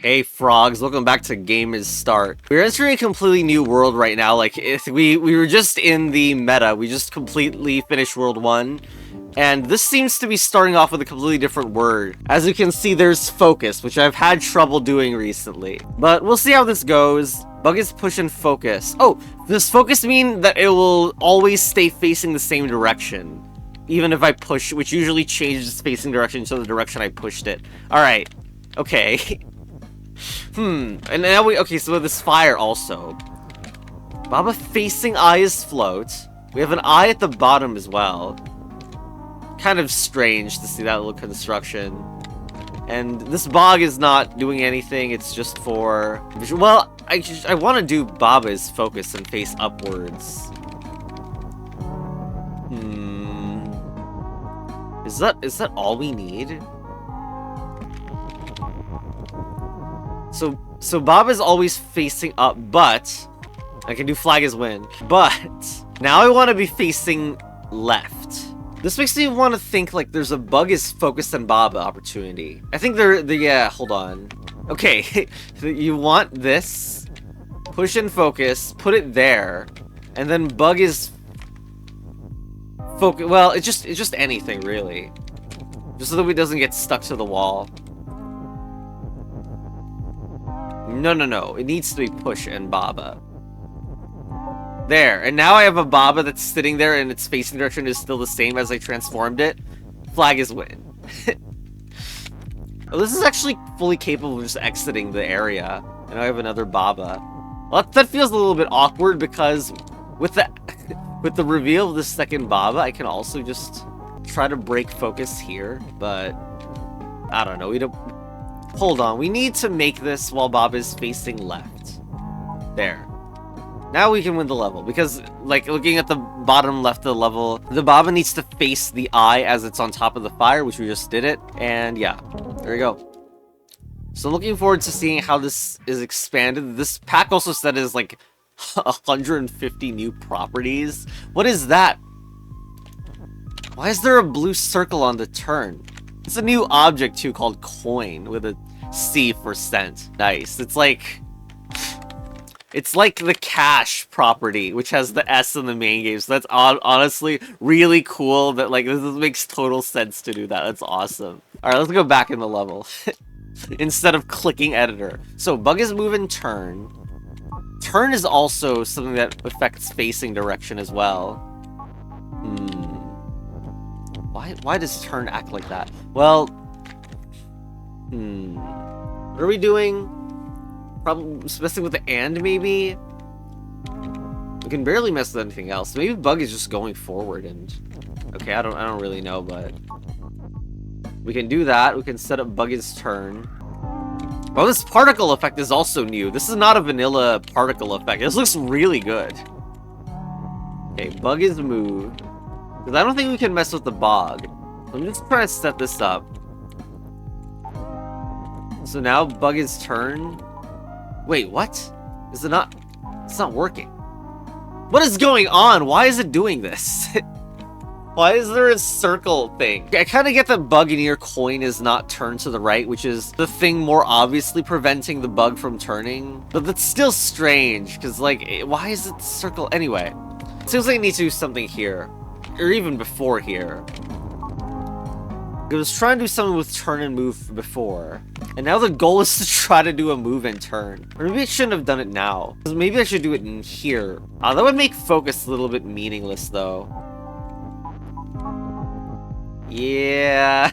Hey frogs, welcome back to Game is Start. We're entering a completely new world right now. Like, we were just in the meta. We just completely finished World 1. And this seems to be starting off with a completely different word. As you can see, there's focus, which I've had trouble doing recently. But we'll see how this goes. Bug is push and focus. Oh, does focus mean that it will always stay facing the same direction? Even if I push, which usually changes its facing direction to the direction I pushed it. Alright. Okay. And now okay, so this fire also. Baba facing eyes float. We have an eye at the bottom as well. Kind of strange to see that little construction. And this bog is not doing anything, it's just for visual. Well, I want to do Baba's focus and face upwards. Is that all we need? So Baba's always facing up, but I can do flag as win. But now I want to be facing left. This makes me want to think like there's a bug is focused on Baba opportunity. I think yeah, hold on. Okay, you want this, push and focus, put it there, and then bug is focus. Well, it's just anything really, just so that it doesn't get stuck to the wall. No, it needs to be push and Baba. There, and now I have a Baba that's sitting there and its facing direction is still the same as I transformed it. Flag is win. Oh, this is actually fully capable of just exiting the area. And I have another Baba. Well, that feels a little bit awkward because with the reveal of the second Baba, I can also just try to break focus here, but I don't know. We don't. Hold on, we need to make this while Baba is facing left. There. Now we can win the level, because, like, looking at the bottom left of the level, the Baba needs to face the eye as it's on top of the fire, which we just did it, and yeah, there we go. So looking forward to seeing how this is expanded. This pack also said is, like, 150 new properties. What is that? Why is there a blue circle on the turn? It's a new object, too, called coin, with a C for cent. Nice. It's like the cash property, which has the S in the main game. So that's honestly really cool. That like this makes total sense to do that. That's awesome. All right, let's go back in the level instead of clicking editor. So bug is move and turn. Turn is also something that affects facing direction as well. Why does turn act like that? Well, what are we doing? Probably messing with the and, maybe? We can barely mess with anything else. Maybe bug is just going forward and... Okay, I don't really know, but... We can do that. We can set up bug's turn. Well, this particle effect is also new. This is not a vanilla particle effect. This looks really good. Okay, bug is move. Because I don't think we can mess with the bog. I'm just trying to set this up. So now bug is turn. Wait, what? Is it not? It's not working. What is going on? Why is it doing this? Why is there a circle thing? I kind of get that bug in your coin is not turned to the right, which is the thing more obviously preventing the bug from turning. But that's still strange, because, like, why is it circle? Anyway, it seems like I need to do something here. Or even before here. I was trying to do something with turn and move before. And now the goal is to try to do a move and turn. Or maybe I shouldn't have done it now. Maybe I should do it in here. That would make focus a little bit meaningless, though. Yeah.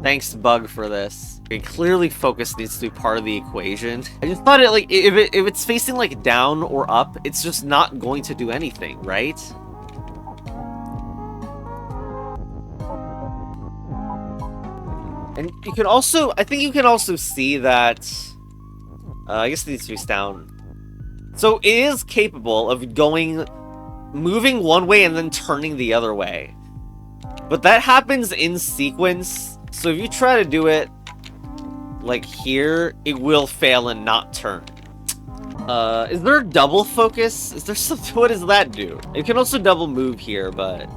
Thanks, bug, for this. Okay, clearly focus needs to be part of the equation. I just thought it, like, if it's facing, like, down or up, it's just not going to do anything, right? And you can also, I think you can also see that, I guess it needs to be down. So it is capable of moving one way and then turning the other way. But that happens in sequence, so if you try to do it, like here, it will fail and not turn. Is there a double focus? Is there something, what does that do? You can also double move here, but...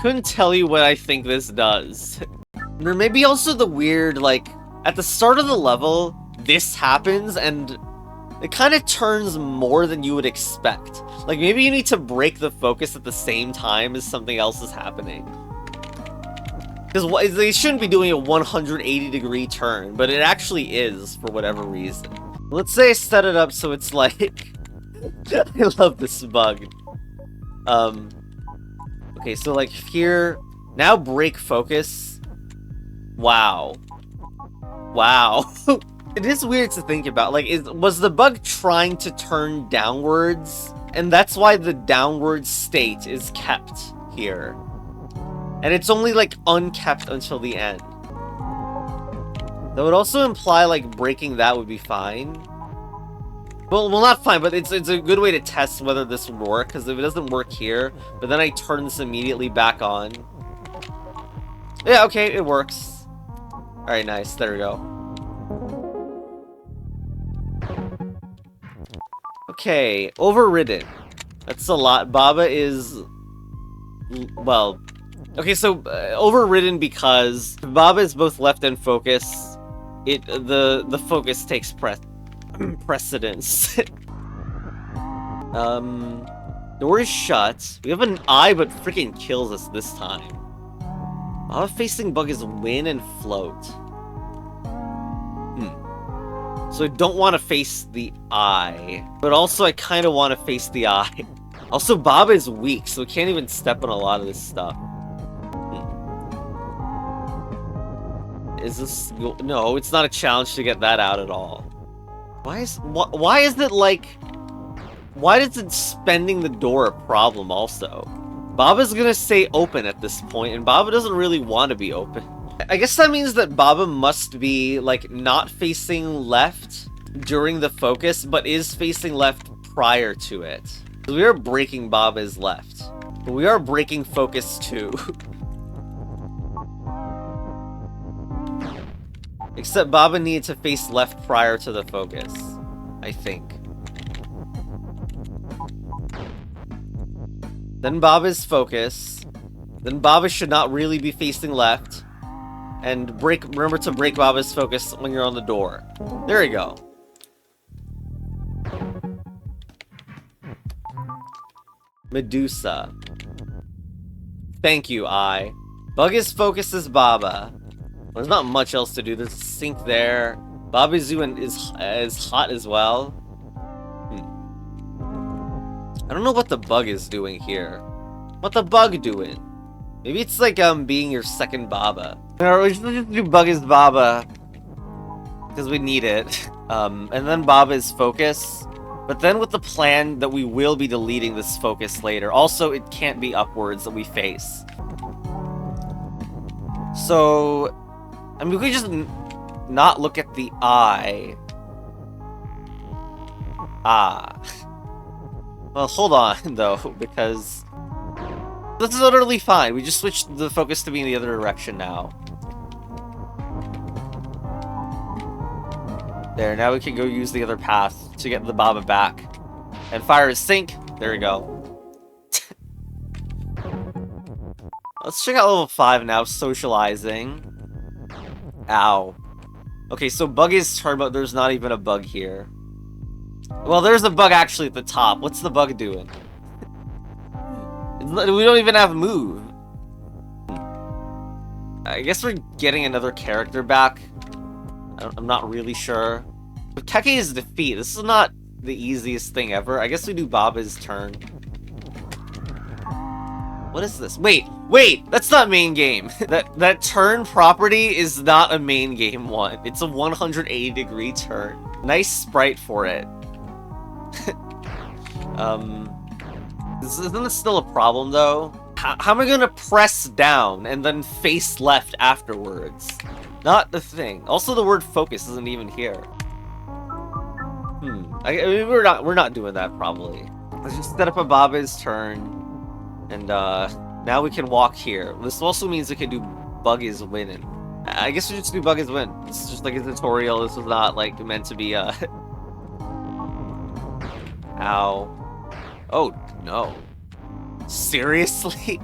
couldn't tell you what I think this does. There may be also the weird, like, at the start of the level, this happens, and it kind of turns more than you would expect. Like, maybe you need to break the focus at the same time as something else is happening. Because they shouldn't be doing a 180-degree turn, but it actually is, for whatever reason. Let's say I set it up so it's like... I love this bug. Okay, so like here... Now break focus. Wow. Wow. It is weird to think about. Like, was the bug trying to turn downwards? And that's why the downward state is kept here. And it's only, like, unkept until the end. That would also imply, like, breaking that would be fine. Well, not fine, but it's a good way to test whether this would work, because if it doesn't work here, but then I turn this immediately back on. Yeah, okay, it works. Alright, nice. There we go. Okay, Overridden. That's a lot. Baba is... Well... Okay, so Overridden because Baba is both left and focus. The focus takes precedence. Door is shut. We have an eye, but freaking kills us this time. Baba facing bug is win and float. So I don't want to face the eye, but also I kind of want to face the eye. Also, Baba is weak, so we can't even step on a lot of this stuff. Is this... No, it's not a challenge to get that out at all. Why is it like... Why is it spending the door a problem also? Baba's gonna stay open at this point, and Baba doesn't really want to be open. I guess that means that Baba must be, like, not facing left during the focus, but is facing left prior to it. We are breaking Baba's left. But we are breaking focus too. Except Baba needed to face left prior to the focus, I think. Then Baba's focus. Then Baba should not really be facing left. And remember to break Baba's focus when you're on the door. There you go. Medusa. Thank you, I. Bug's focus is Baba. There's not much else to do. There's a sink there. Babazu is hot as well. I don't know what the bug is doing here. What the bug doing? Maybe it's like being your second Baba. Or we should just do bug is Baba. Because we need it. And then Baba is focus. But then with the plan that we will be deleting this focus later. Also, it can't be upwards that we face. So, I mean, we could just not look at the eye. Ah. Well, hold on, though, because this is utterly fine. We just switched the focus to be in the other direction now. There, now we can go use the other path to get the Baba back. And fire his sink. There we go. Let's check out level 5 now, Socializing. Ow. Okay, so bug is turn, but there's not even a bug here. Well, there's a bug actually at the top. What's the bug doing? We don't even have a move. I guess we're getting another character back. I'm not really sure. But Keke's defeat. This is not the easiest thing ever. I guess we do Baba's turn. What is this? Wait! That's not main game. that turn property is not a main game one. It's a 180-degree turn. Nice sprite for it. Isn't this still a problem though? How am I gonna press down and then face left afterwards? Not the thing. Also, the word focus isn't even here. I mean, we're not doing that probably. Let's just set up a Baba's turn, and now we can walk here. This also means we can do bug is winning. I guess we just do bug is win. This is just like a tutorial. This was not like meant to be Ow. Oh no. Seriously?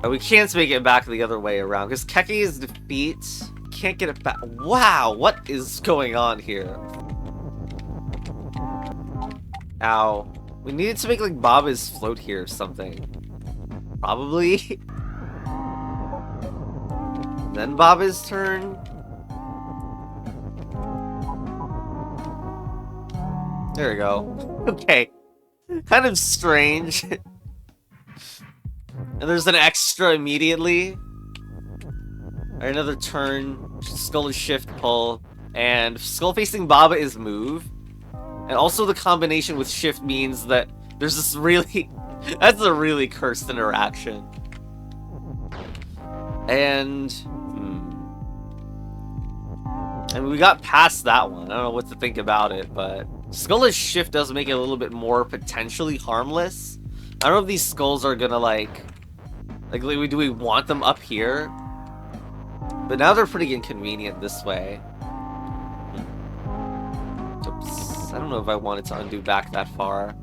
We can't make it back the other way around, because Keki's defeat... Can't get it back. Wow, what is going on here? Ow. We needed to make, like, Baba's float here or something. Probably. Then Baba's turn. There we go. Okay. Kind of strange. And there's an extra immediately. Alright, another turn. Skull is shift, pull. And skull facing Baba is move. And also the combination with shift means that there's this really... That's a really cursed interaction. And... I mean, we got past that one. I don't know what to think about it, but... Skull is shift does make it a little bit more potentially harmless. I don't know if these skulls are gonna, like... do we want them up here? But now they're pretty inconvenient this way. Oops. I don't know if I wanted to undo back that far.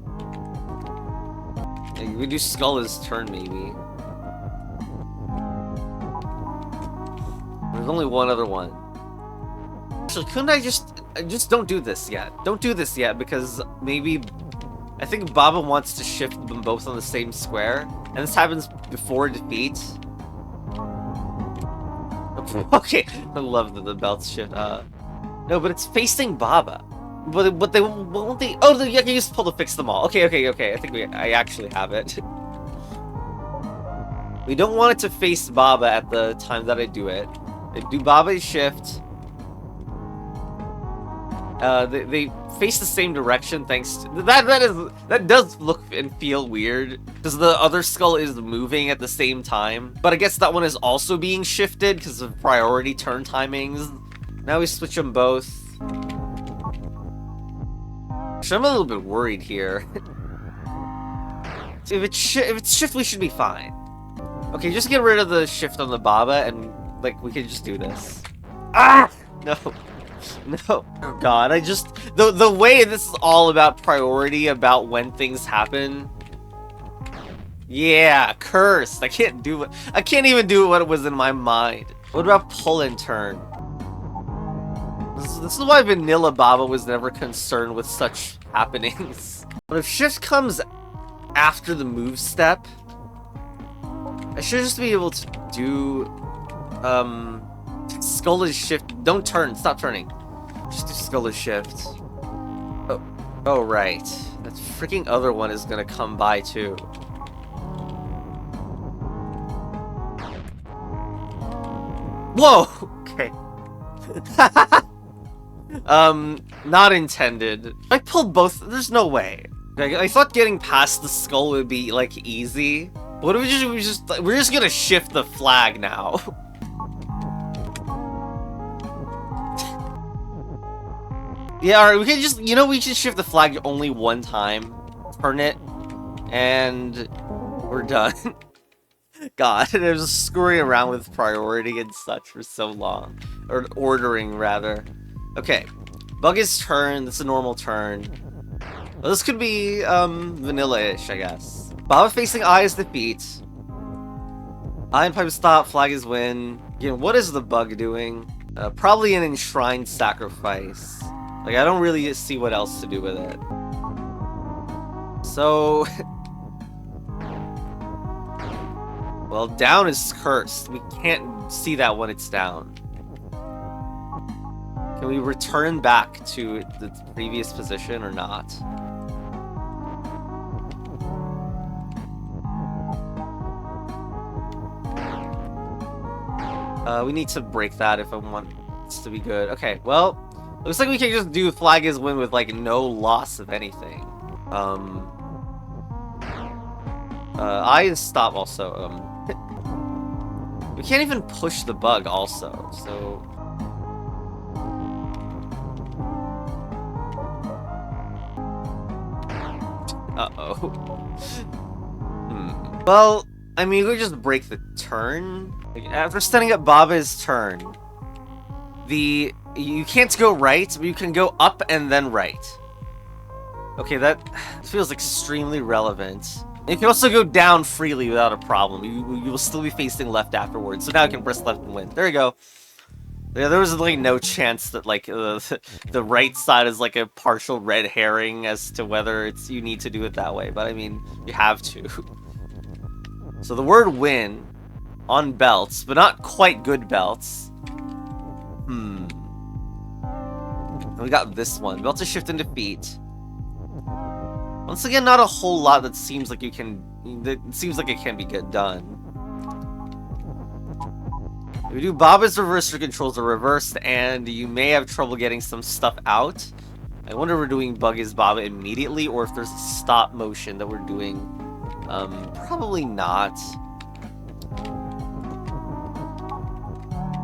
Yeah, we do skull as turn, maybe. There's only one other one. Actually, couldn't I just don't do this yet. Don't do this yet, because maybe... I think Baba wants to shift them both on the same square. And this happens before defeat. Okay, I love that the belts shift. No, but it's facing Baba. But they won't they? Oh, yeah, you can just pull to fix them all. Okay. I think I actually have it. We don't want it to face Baba at the time that I do it. I do Baba's shift. They face the same direction thanks to that does look and feel weird because the other skull is moving at the same time, but I guess that one is also being shifted because of priority turn timings. Now we switch them both. Actually, I'm a little bit worried here. If it's shift, we should be fine. Okay, just get rid of the shift on the Baba and like we can just do this. Ah! No. No. Oh god, the way this is all about priority, about when things happen. Yeah, cursed. I can't even do what was in my mind. What about pull and turn? This is why Vanilla Baba was never concerned with such happenings. But if shift comes after the move step, I should just be able to do skull is shift. Don't turn. Stop turning. Just do skull is shift. Oh, right. That freaking other one is gonna come by too. Whoa. Okay. Not intended. I pulled both. There's no way. I thought getting past the skull would be like easy. What if we're just gonna shift the flag now? Yeah, alright, we can just, we can shift the flag only one time, turn it, and we're done. God, I was screwing around with priority and such for so long. Or ordering, rather. Okay, Bug is turn, that's a normal turn. Well, this could be, vanilla-ish, I guess. Baba facing I is defeat. I and Pipe stop, flag is win. Again, what is the Bug doing? Probably an enshrined sacrifice. Like, I don't really see what else to do with it. So... well, down is cursed. We can't see that when it's down. Can we return back to the previous position or not? We need to break that if I want this to be good. Okay, well... looks like we can just do flag is win with, like, no loss of anything. I is stop also. We can't even push the Bug also, so... Uh-oh. Well, I mean, we just break the turn. After setting up Baba's turn, you can't go right, but you can go up and then right. Okay, that feels extremely relevant. It can also go down freely without a problem. You will still be facing left afterwards. So now I can press left and win. There you go. Yeah, there was like no chance that like the right side is like a partial red herring as to whether you need to do it that way. But I mean, you have to. So the word win on belts, but not quite good belts. We got this one. Belt to shift and defeat. Once again, not a whole lot that seems like it can be done. If you do Baba's reverse, your controls are reversed, and you may have trouble getting some stuff out. I wonder if we're doing Buggy's Baba immediately, or if there's a stop motion that we're doing. Probably not.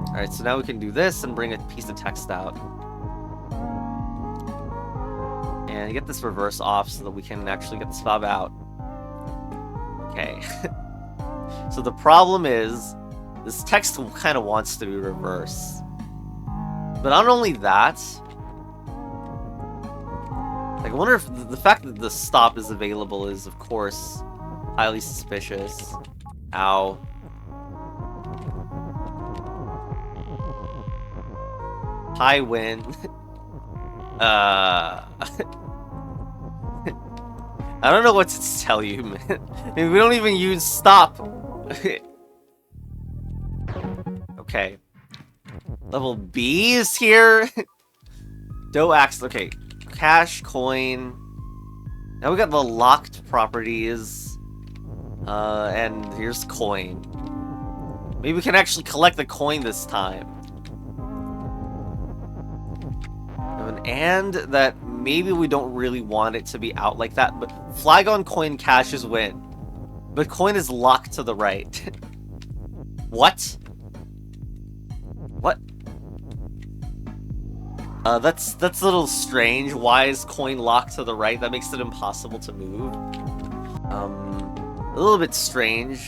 Alright, so now we can do this and bring a piece of text out. And get this reverse off so that we can actually get this Baba out. Okay. So the problem is, this text kind of wants to be reverse. But not only that, like, I wonder if the fact that the stop is available is, of course, highly suspicious. Ow. High win. I don't know what to tell you, man. I mean, we don't even use stop. Okay. Level B is here. Dough axe. Okay. Cash, coin. Now we got the locked properties. And here's coin. Maybe we can actually collect the coin this time. And that maybe we don't really want it to be out like that, but flag on coin, cash is win. But coin is locked to the right. What? What? That's a little strange. Why is coin locked to the right? That makes it impossible to move. A little bit strange.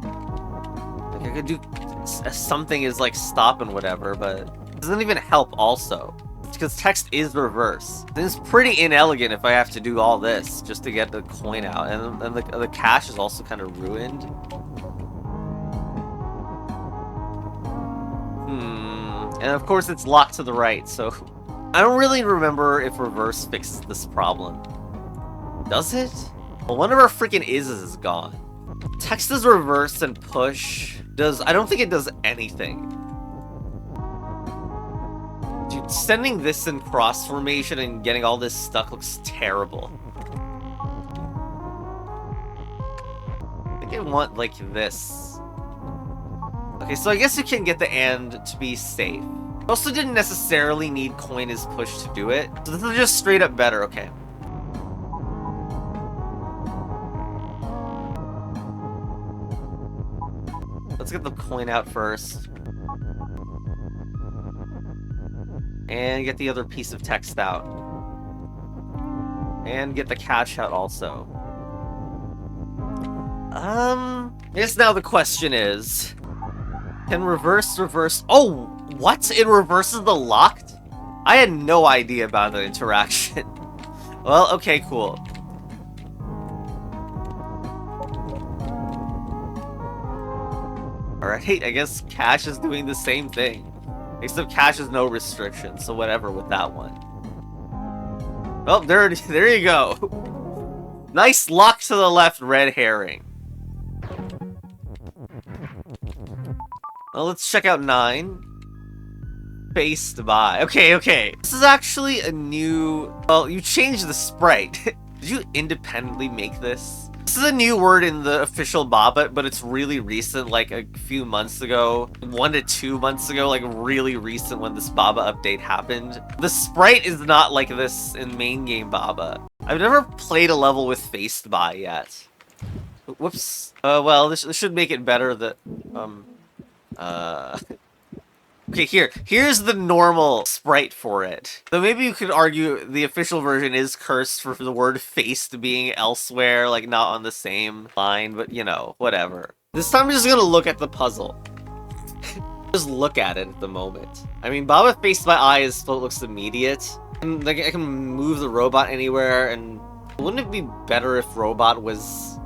Like, I could do something is like stop and whatever, but it doesn't even help also. Because text is reverse. It's pretty inelegant if I have to do all this just to get the coin out. And the cash is also kind of ruined. And of course it's locked to the right, so I don't really remember if reverse fixes this problem. Does it? Well, one of our freaking is gone. Text is reversed and push I don't think it does anything. Dude, sending this in cross formation and getting all this stuck looks terrible. I think I want like this. Okay, so I guess you can get the and to be safe. Also didn't necessarily need coin as push to do it. So this is just straight up better, okay. Let's get the coin out first. And get the other piece of text out. And get the cash out also. I guess now the question is... Can reverse... Oh! What? It reverses the locked? I had no idea about that interaction. Well, okay, cool. Alright, I guess cash is doing the same thing. Except cash has no restrictions, so whatever with that one. Oh, there you go. Nice lock to the left, red herring. Well, let's check out 9. Faced by. Okay. This is actually a new... Well, you changed the sprite. Did you independently make this? This is a new word in the official Baba, but it's really recent, like a few months ago. 1 to 2 months ago, like really recent when this Baba update happened. The sprite is not like this in main game Baba. I've never played a level with Faced by yet. Whoops. Well, this should make it better that... Okay, here's the normal sprite for it. So maybe you could argue the official version is cursed for the word faced being elsewhere, like not on the same line, but you know, whatever. This time I'm just gonna look at the puzzle. Just look at it at the moment. I mean, Baba faced by eye is what looks immediate. And like, I can move the robot anywhere, and Wouldn't it be better if robot was...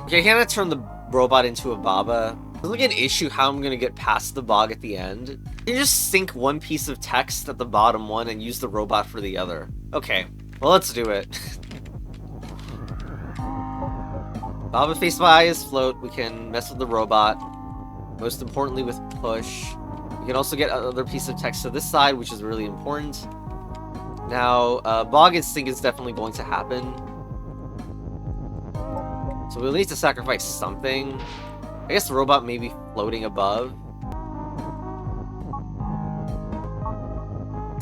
Okay, can I turn the robot into a Baba? Doesn't it get an issue how I'm gonna get past the bog at the end? Can you just sync one piece of text at the bottom one and use the robot for the other? Okay, well, let's do it. Baba face by eyes float. We can mess with the robot. Most importantly with push. We can also get another piece of text to this side, which is really important. Now, bog and sync is definitely going to happen. So we'll need to sacrifice something. I guess the robot may be floating above.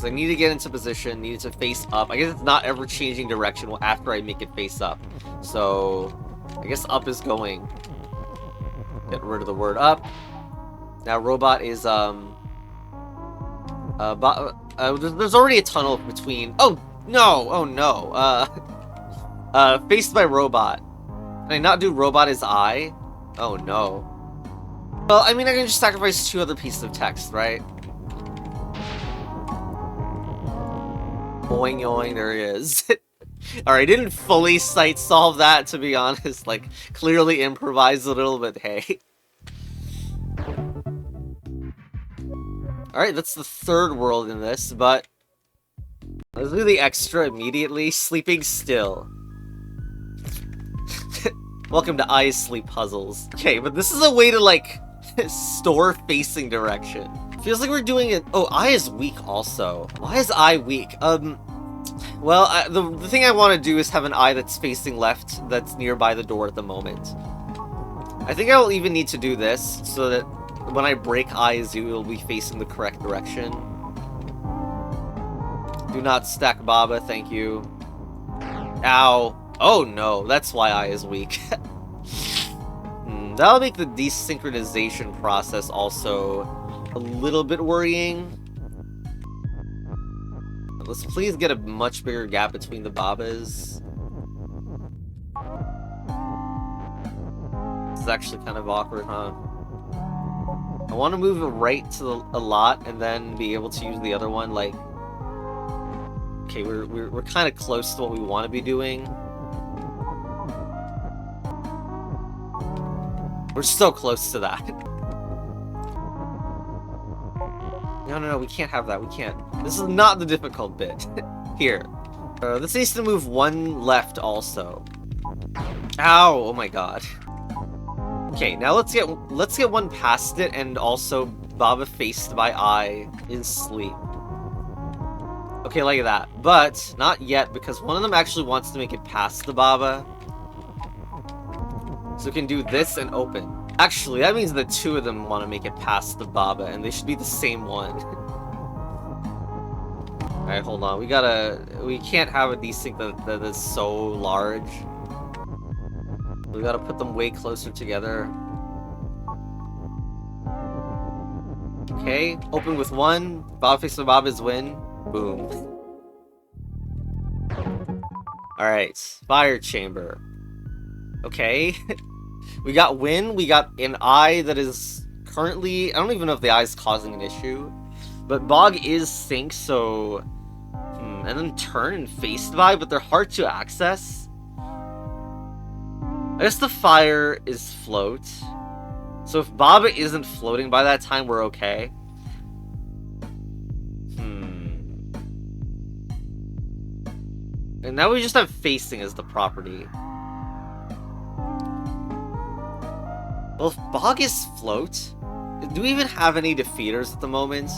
So I need to get into position, need it to face up. I guess it's not ever changing direction after I make it face up. So I guess up is going. Get rid of the word up. Now robot is there's already a tunnel between. Oh no! Oh no! Faced by robot. Can I not do robot as I? Oh no. Well, I mean, I can just sacrifice 2 other pieces of text, right? Boing yoing, there he is. Alright, didn't fully sight solve that, to be honest. Like, clearly improvised a little bit, hey. Alright, that's the 3rd world in this, but... let's do the extra immediately. Sleeping still. Welcome to I Sleep Puzzles. Okay, but this is a way to, like, store facing direction. Feels like we're doing it... Oh, I is weak also. Why is I weak? Well, the thing I want to do is have an eye that's facing left that's nearby the door at the moment. I think I'll even need to do this so that when I break eyes, it will be facing the correct direction. Do not stack Baba, thank you. Ow. Oh no, that's why I is weak. That'll make the desynchronization process also a little bit worrying. Let's please get a much bigger gap between the Babas. This is actually kind of awkward, huh? I want to move it right to a lot and then be able to use the other one, like... Okay, we're kind of close to what we want to be doing. We're so close to that. No, we can't have that. We can't. This is not the difficult bit. Here. This needs to move 1 left also. Ow! Oh my god. Okay, now let's get 1 past it and also Baba faced by I in sleep. Okay, like that. But not yet, because one of them actually wants to make it past the Baba. So we can do this and open. Actually, that means the 2 of them want to make it past the Baba, and they should be the same one. Alright, hold on. We can't have a desync that is so large. We gotta put them way closer together. Okay, open with 1. Baba face the Baba's win. Boom. Alright, fire chamber. Okay. We got win, we got an eye that is currently... I don't even know if the eye is causing an issue. But bog is sync, so... and then turn and faced by, but they're hard to access. I guess the fire is float. So if Baba isn't floating by that time, we're okay. And now we just have facing as the property. Well, if bog is float, do we even have any defeaters at the moment?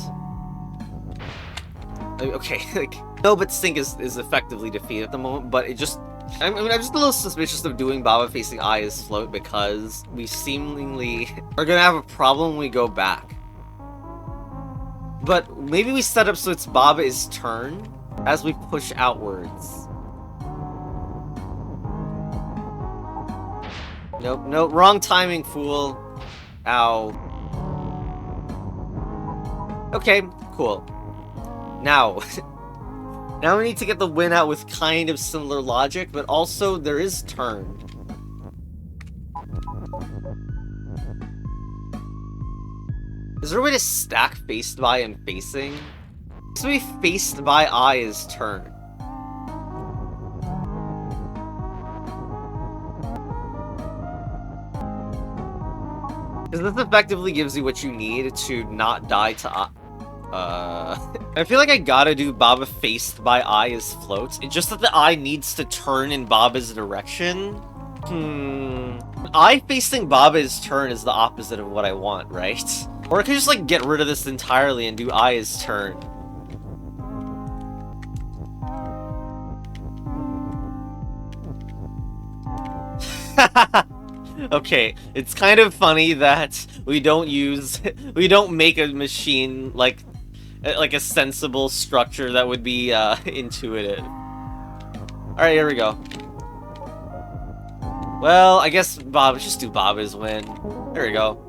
Okay, like, no, but sync is effectively defeated at the moment, but it just... I mean, I'm just a little suspicious of doing Baba facing I as float because we seemingly are gonna have a problem when we go back. But maybe we set up so it's Baba is turn as we push outwards. Nope, wrong timing, fool. Ow. Okay, cool. Now, now we need to get the win out with kind of similar logic, but also there is turn. Is there a way to stack faced by and facing? So maybe faced by I is turn. this effectively gives you what you need to not die to I feel like I gotta do Baba faced by eye as floats. It's just that the eye needs to turn in Baba's direction. Eye facing Baba's turn is the opposite of what I want, right? Or I could just, like, get rid of this entirely and do eye as turn. Okay, it's kind of funny that we don't make a machine like a sensible structure that would be intuitive. Alright, here we go. Well, I guess just do Baba's win. There we go.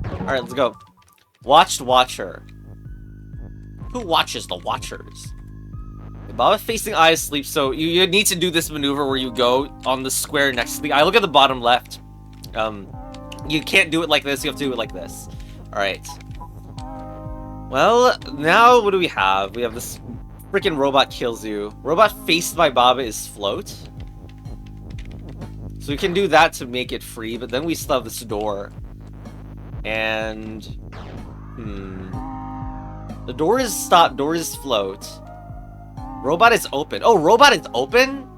Alright, let's go. Watched Watcher. Who watches the Watchers? Baba facing eye asleep, so you need to do this maneuver where you go on the square next to the eye. Look at the bottom left. You can't do it like this, you have to do it like this. Alright. Well, now what do we have? We have this freaking robot kills you. Robot faced by Baba is float. So we can do that to make it free, but then we still have this door. And... The door is stop, door is float. Robot is open. Oh, robot is open?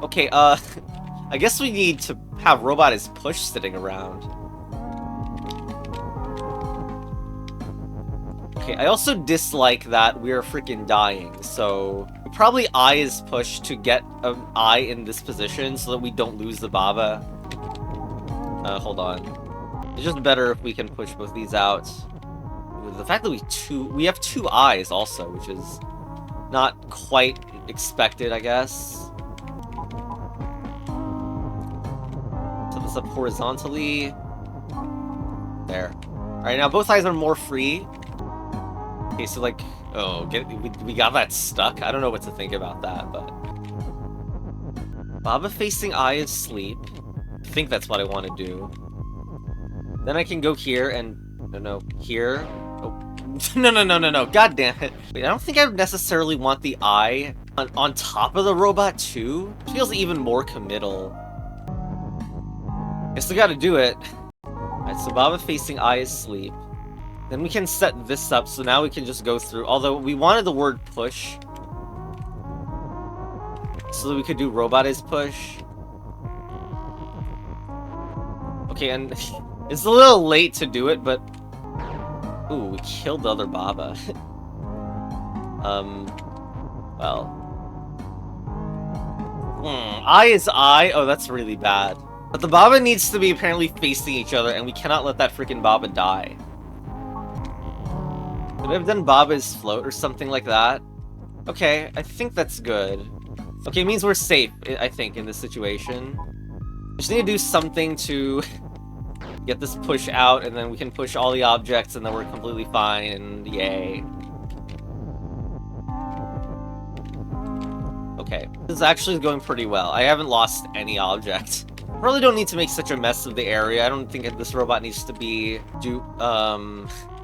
Okay, I guess we need to have robot is push sitting around. Okay, I also dislike that we're freaking dying, so probably eye is push to get an eye in this position so that we don't lose the Baba. Hold on. It's just better if we can push both these out. The fact that we have two eyes also, which is not quite expected, I guess. Set this up horizontally. There. Alright, now both eyes are more free. Okay, so like, oh, we got that stuck. I don't know what to think about that, but... Baba facing eye is sleep. I think that's what I want to do. Then I can go here and... No, here. Oh. No. God damn it. Wait, I don't think I necessarily want the eye on top of the robot, too. It feels even more committal. I still gotta do it. Alright, so Baba facing eye is sleep. Then we can set this up, so now we can just go through. Although, we wanted the word push. So that we could do robot is push. Okay, and it's a little late to do it, but... Ooh, we killed the other Baba. Well. Eye is eye? Oh, that's really bad. But the Baba needs to be apparently facing each other, and we cannot let that freaking Baba die. Could I have done Baba's float or something like that? Okay, I think that's good. Okay, it means we're safe, I think, in this situation. We just need to do something to... get this push out, and then we can push all the objects, and then we're completely fine, and yay. Okay, this is actually going pretty well. I haven't lost any object. Probably don't need to make such a mess of the area. I don't think this robot needs to be...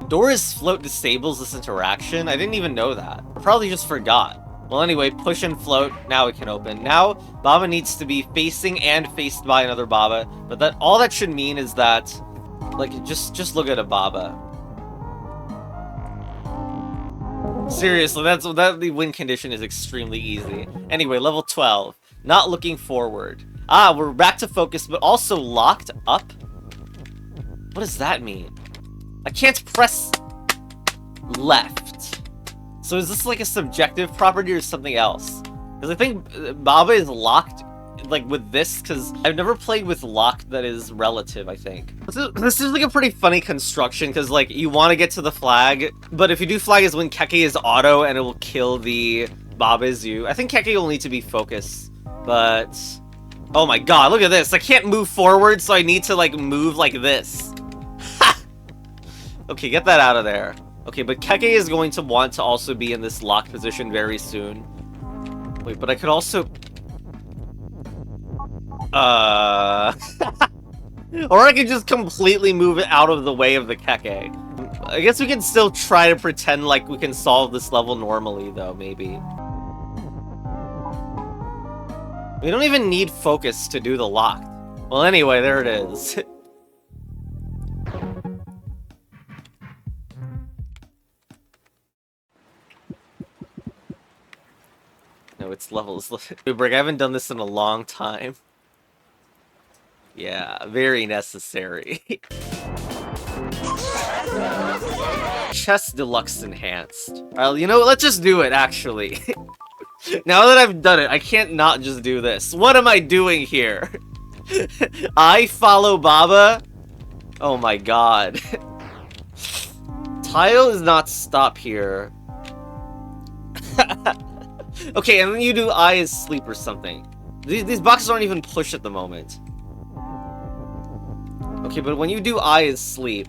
Dora's float disables this interaction? I didn't even know that. I probably just forgot. Well, anyway, push and float. Now it can open. Now, Baba needs to be facing and faced by another Baba. But all that should mean is that, like, just look at a Baba. Seriously, the win condition is extremely easy. Anyway, level 12. Not looking forward. Ah, we're back to focus, but also locked up? What does that mean? I can't press left. So is this like a subjective property or something else? Because I think Baba is locked, like, with this, because I've never played with locked that is relative, I think. This is like a pretty funny construction, because, like, you want to get to the flag, but if you do flag is when Keke is auto, and it will kill the Baba's you. I think Keke will need to be focused, but... Oh my god, look at this! I can't move forward, so I need to, like, move like this. Ha! Okay, get that out of there. Okay, but Keke is going to want to also be in this locked position very soon. Wait, but I could also... Or I could just completely move it out of the way of the Keke. I guess we can still try to pretend like we can solve this level normally, though, maybe. We don't even need focus to do the lock. Well, anyway, there it is. No, it's levels. Break, I haven't done this in a long time. Yeah, very necessary. Chess Deluxe Enhanced. Alright, you know what? Let's just do it, actually. Now that I've done it, I can't not just do this. What am I doing here? I follow Baba? Oh my god. Tile is not stop here. Okay, and then you do I is sleep or something. These boxes aren't even pushed at the moment. Okay, but when you do I is sleep,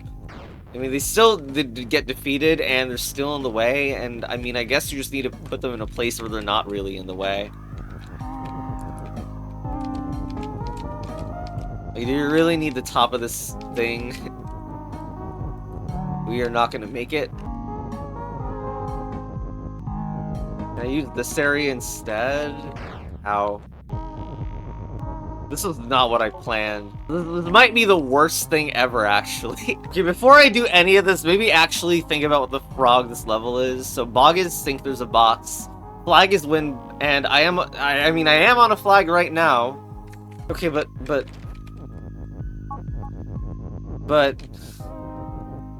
I mean, they still get defeated, and they're still in the way, and I mean, I guess you just need to put them in a place where they're not really in the way. Like, do you really need the top of this thing? We are not gonna make it. Can I use this area instead? Ow. This was not what I planned. This might be the worst thing ever, actually. Okay, before I do any of this, maybe actually think about what the frog this level is. So bog is sink, there's a box. Flag is win, and I mean, I am on a flag right now. Okay, but...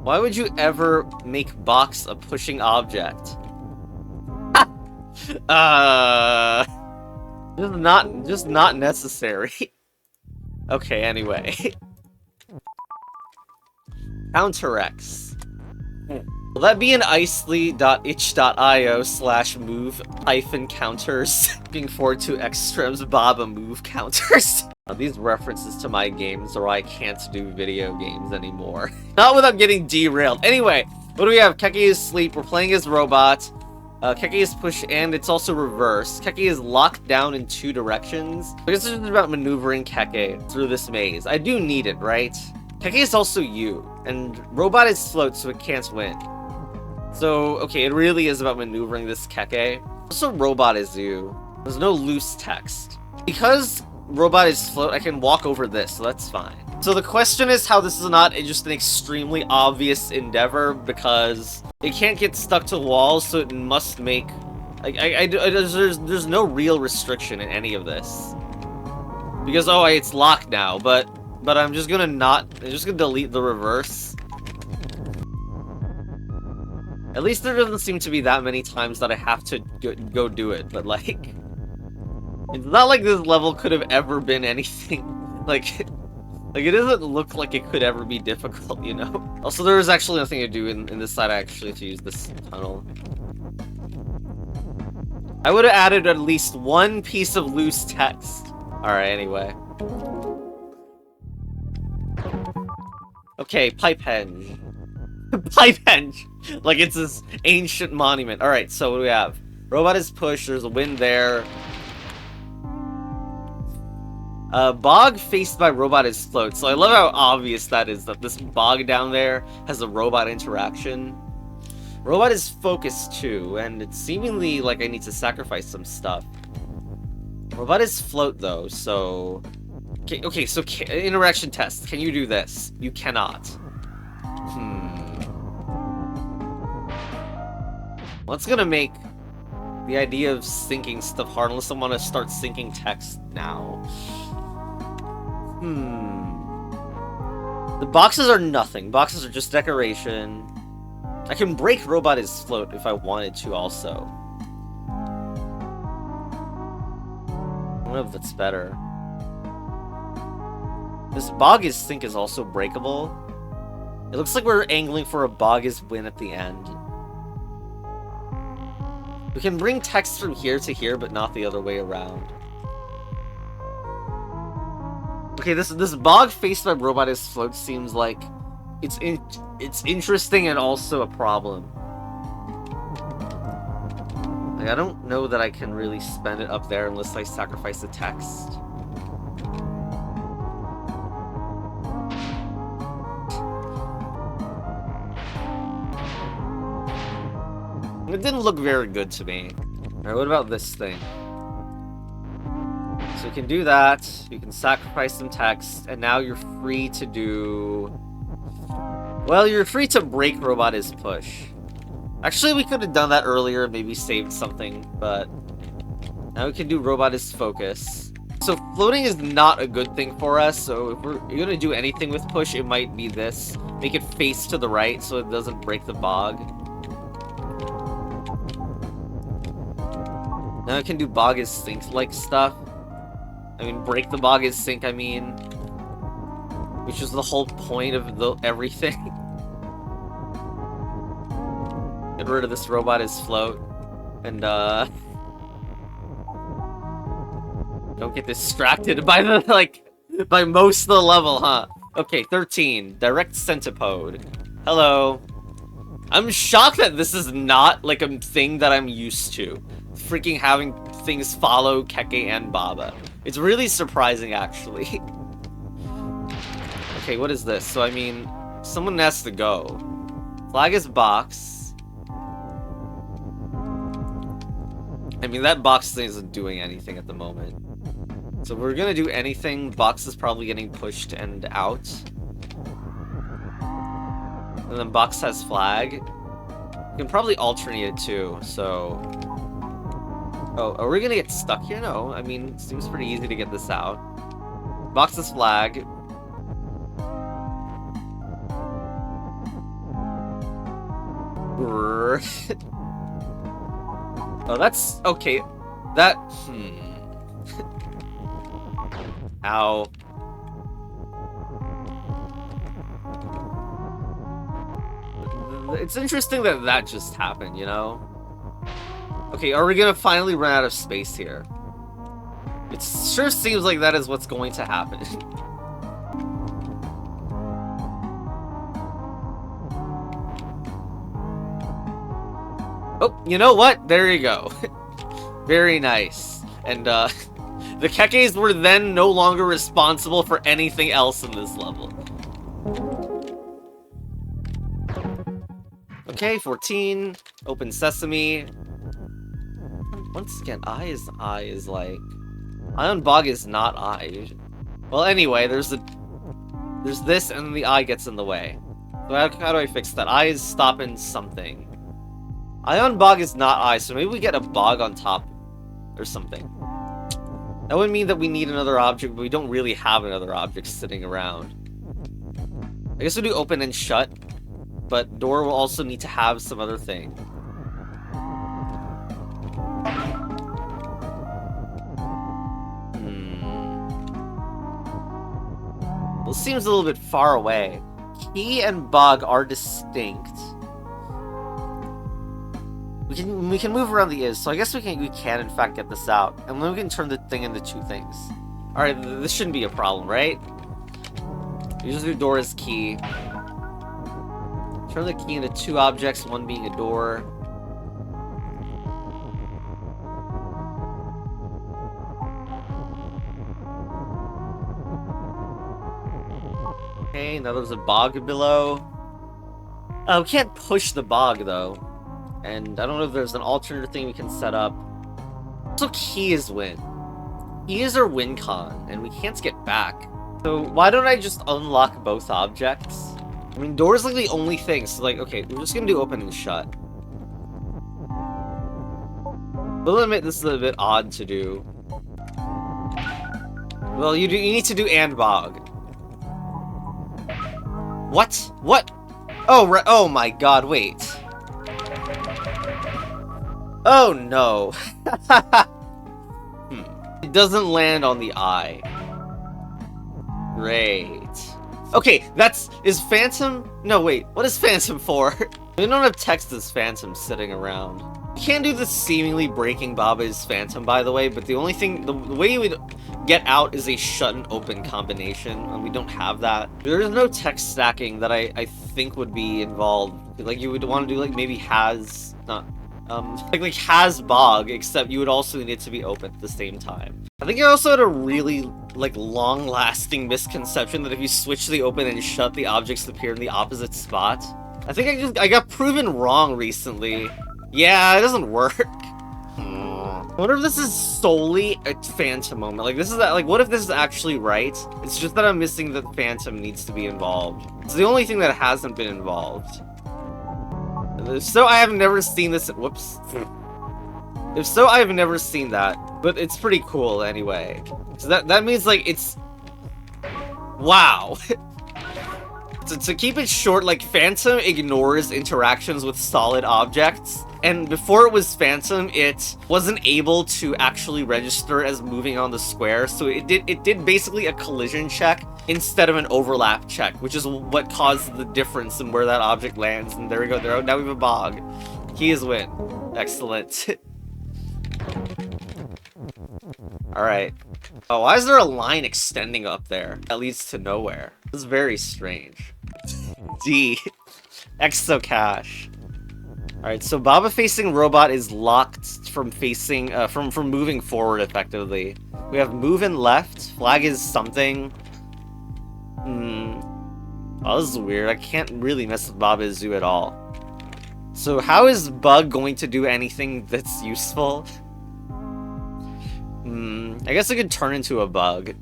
Why would you ever make box a pushing object? Just not necessary. Okay, anyway. Counterex. Will that be an icely.itch.io/move-counters? Looking forward to Extrem's Baba move counters. These references to my games are why I can't do video games anymore. Not without getting derailed. Anyway, what do we have? Keke is sleep. We're playing as robot. Keke is push, and it's also reverse. Keke is locked down in 2 directions. I guess this is about maneuvering Keke through this maze. I do need it, right? Keke is also you, and robot is float, so it can't win. So, okay, it really is about maneuvering this Keke. Also, robot is you. There's no loose text. Because robot is float, I can walk over this, so that's fine. So the question is how this is not just an extremely obvious endeavor, because it can't get stuck to walls, so it must make... there's no real restriction in any of this. Because, oh, it's locked now, but I'm just gonna delete the reverse. At least there doesn't seem to be that many times that I have to go do it, but like... It's not like this level could have ever been anything, like it doesn't look like it could ever be difficult, you know? Also, there is actually nothing to do in this side. I actually have to use this tunnel. I would have added at least one piece of loose text. Alright, anyway. Okay, Pipehenge. Pipehenge! Like it's this ancient monument. Alright, so what do we have? Robot is push, there's a wind there. Bog faced by robot is float. So I love how obvious that is, that this bog down there has a robot interaction. Robot is focused too, and it's seemingly like I need to sacrifice some stuff. Robot is float though, so... Okay, so interaction test. Can you do this? You cannot. What's gonna make the idea of syncing stuff hard, unless I want to start syncing text now? The boxes are nothing. Boxes are just decoration. I can break robot is float if I wanted to also. I don't know if that's better. This bog is sink is also breakable. It looks like we're angling for a bog is win at the end. We can bring text from here to here, but not the other way around. Okay, this bog faced by robot is float seems like it's interesting and also a problem. Like, I don't know that I can really spend it up there unless I sacrifice the text. It didn't look very good to me. Alright, what about this thing? So you can do that, you can sacrifice some text, and now you're free to do... Well, you're free to break robot is push. Actually, we could have done that earlier, maybe saved something, but... Now we can do robot is focus. So floating is not a good thing for us, so if we're gonna do anything with push, it might be this. Make it face to the right so it doesn't break the bog. Now I can do bog is sink-like stuff. I mean, break the bog is sink, I mean. Which is the whole point of everything. Get rid of this robot is float. And, don't get distracted by the, by most of the level, huh? Okay, 13. Direct Centipede. Hello. I'm shocked that this is not, like, a thing that I'm used to. Freaking having things follow Keke and Baba. It's really surprising, actually. Okay, what is this? So, I mean, someone has to go. Flag is box. I mean, that box thing isn't doing anything at the moment. So if we're gonna do anything, box is probably getting pushed and out. And then box has flag. You can probably alternate it too, so... Oh, are we gonna get stuck here? No, I mean, it seems pretty easy to get this out. Box has flag. Oh, that's... okay. That... Ow. It's interesting that that just happened, you know? Okay, are we gonna finally run out of space here? It sure seems like that is what's going to happen. Oh, you know what? There you go. Very nice. And, the Kekes were then no longer responsible for anything else in this level. Okay, 14. Open sesame. Once again, eye is like... Ion Bog is not eye. Well, anyway, there's this, and then the eye gets in the way. So how do I fix that? Eye is stopping something. Ion Bog is not eye, so maybe we get a bog on top or something. That would mean that we need another object, but we don't really have another object sitting around. I guess we'll do open and shut, but door will also need to have some other thing. Well, it seems a little bit far away. Key and bog are distinct. We can move around the is, so I guess we can in fact get this out, and then we can turn the thing into two things. All right, this shouldn't be a problem, right? Use the door as key. Turn the key into two objects, one being a door. Okay, now there's a bog below. We can't push the bog though. And I don't know if there's an alternate thing we can set up. So key is win. Keys are win con, and we can't get back. So why don't I just unlock both objects? I mean, door's like the only thing, so like, okay, we're just gonna do open and shut. We'll admit this is a bit odd to do. Well, you need to do and bog. What? What? Oh, oh my god, wait. Oh no. It doesn't land on the eye. Great. Okay, is Phantom? No, wait, what is Phantom for? We don't have text as Phantom sitting around. You can do the seemingly breaking Baba's Phantom, by the way, but the only thing, the way you would get out is a shut and open combination, and we don't have that. There is no text stacking that I think would be involved. Like, you would want to do, like, maybe has, not, like has bog, except you would also need it to be open at the same time. I think I also had a really, like, long-lasting misconception that if you switch the open and shut, the objects appear in the opposite spot. I think I got proven wrong recently. Yeah, it doesn't work. I wonder if this is solely a Phantom moment. Like, this is that. Like, what if this is actually right? It's just that I'm missing that Phantom needs to be involved. It's the only thing that hasn't been involved. So I have never seen this. Whoops. If so, I've never seen that, but it's pretty cool anyway. So that means, like, it's... Wow! To keep it short, like, Phantom ignores interactions with solid objects, and before it was Phantom, it wasn't able to actually register as moving on the square, so it did basically a collision check instead of an overlap check, which is what caused the difference in where that object lands. And there we go, now we have a bog. Keys win. Excellent. Alright. Oh, why is there a line extending up there that leads to nowhere? This is very strange. D. Exocache. Alright, so Baba facing robot is locked from facing, from moving forward effectively. We have move and left. Flag is something. Oh, this is weird. I can't really mess with Baba Zoo at all. So how is Bug going to do anything that's useful? I guess it could turn into a bug.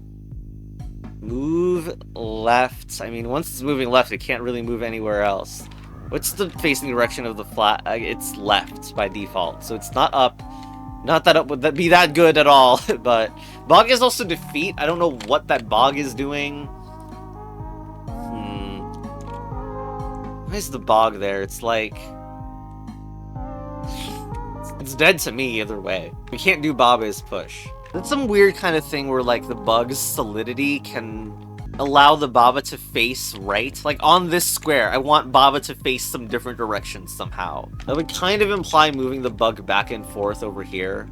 Move left. I mean, once it's moving left, it can't really move anywhere else. What's the facing direction of the flat? It's left by default, so it's not up. Not that it would be that good at all, but bog is also defeat. I don't know what that bog is doing. Why is the bog there? It's like... It's dead to me either way. We can't do Baba's push. That's some weird kind of thing where, like, the bug's solidity can allow the Baba to face right. Like, on this square, I want Baba to face some different directions somehow. That would kind of imply moving the bug back and forth over here.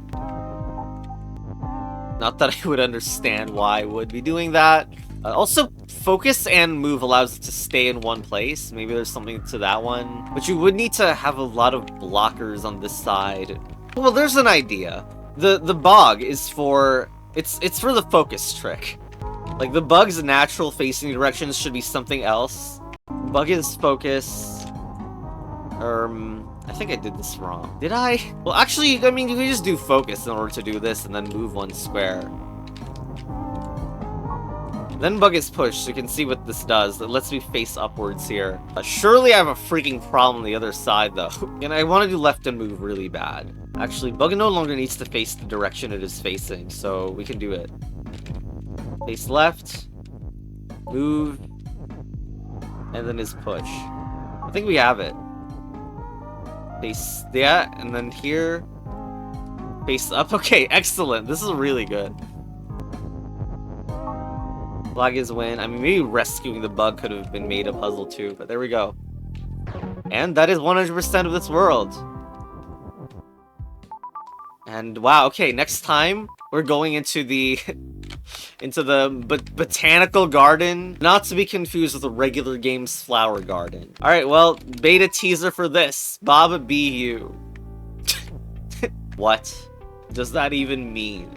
Not that I would understand why I would be doing that. Also, focus and move allows it to stay in one place. Maybe there's something to that one. But you would need to have a lot of blockers on this side. Well, there's an idea. The bog is for... It's for the focus trick. Like, the bug's natural facing directions should be something else. Bug is focus. I think I did this wrong. Did I? Well, actually, I mean, you can just do focus in order to do this and then move one square. Then bug is push, so you can see what this does. It lets me face upwards here. Surely I have a freaking problem on the other side, though. And I want to do left and move really bad. Actually, bug no longer needs to face the direction it is facing, so we can do it. Face left, move, and then his push. I think we have it. Face, yeah, and then here, face up. Okay, excellent. This is really good. Flag is win. I mean, maybe rescuing the bug could have been made a puzzle too, but there we go. And that is 100% of this world. And wow, okay, next time we're going into the botanical garden, not to be confused with the regular game's flower garden. All right, well, beta teaser for this. Baba BU. What does that even mean?